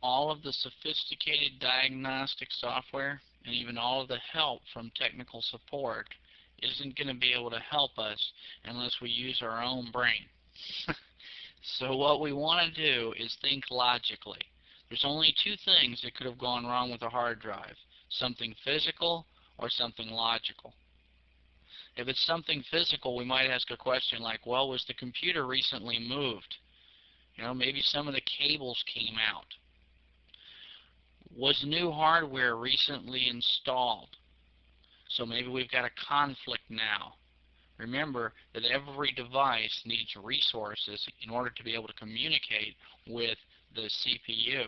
all of the sophisticated diagnostic software and even all of the help from technical support isn't going to be able to help us unless we use our own brain. So what we want to do is think logically. There's only two things that could have gone wrong with a hard drive: something physical or something logical. If it's something physical, we might ask a question like, well, was the computer recently moved? Maybe some of the cables came out. Was new hardware recently installed? So maybe we've got a conflict now. Remember that every device needs resources in order to be able to communicate with the CPU.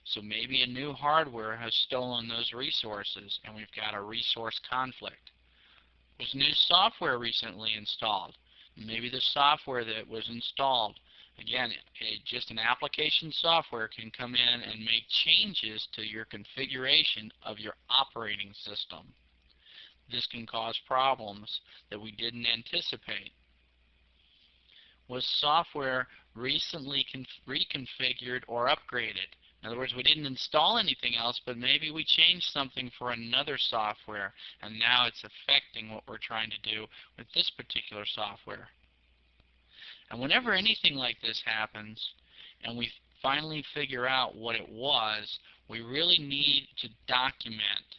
So maybe a new hardware has stolen those resources and we've got a resource conflict. Was new software recently installed? Maybe the software that was installed, again, just an application software can come in and make changes to your configuration of your operating system. This can cause problems that we didn't anticipate. Was software recently reconfigured or upgraded? In other words, we didn't install anything else, but maybe we changed something for another software, and now it's affecting what we're trying to do with this particular software. And whenever anything like this happens, and we finally figure out what it was, we really need to document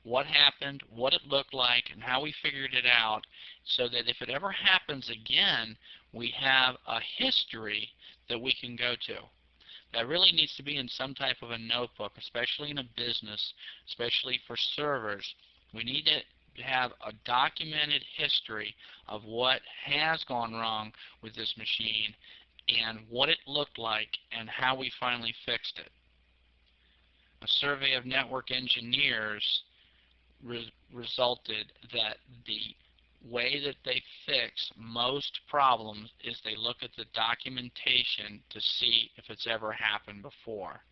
what happened, what it looked like, and how we figured it out, so that if it ever happens again, we have a history that we can go to. That really needs to be in some type of a notebook, especially in a business, especially for servers. We need to have a documented history of what has gone wrong with this machine and what it looked like and how we finally fixed it. A survey of network engineers resulted that the way that they fix most problems is they look at the documentation to see if it's ever happened before,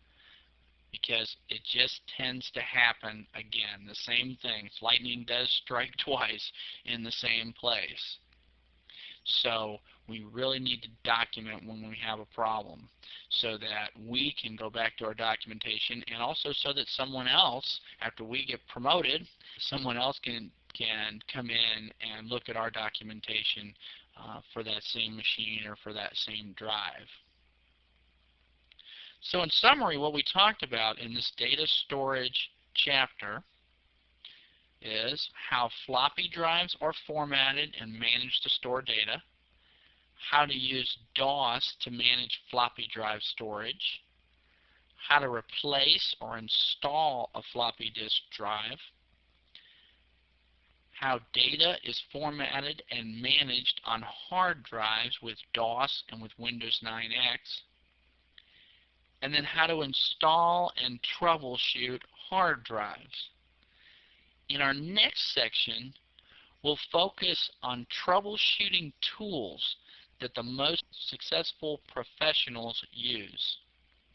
because it just tends to happen again. The same thing. Lightning does strike twice in the same place. So we really need to document when we have a problem so that we can go back to our documentation, and also so that someone else, after we get promoted, someone else can come in and look at our documentation for that same machine or for that same drive. So in summary, what we talked about in this data storage chapter is how floppy drives are formatted and managed to store data, how to use DOS to manage floppy drive storage, how to replace or install a floppy disk drive, how data is formatted and managed on hard drives with DOS and with Windows 9X, and then how to install and troubleshoot hard drives. In our next section, we'll focus on troubleshooting tools that the most successful professionals use.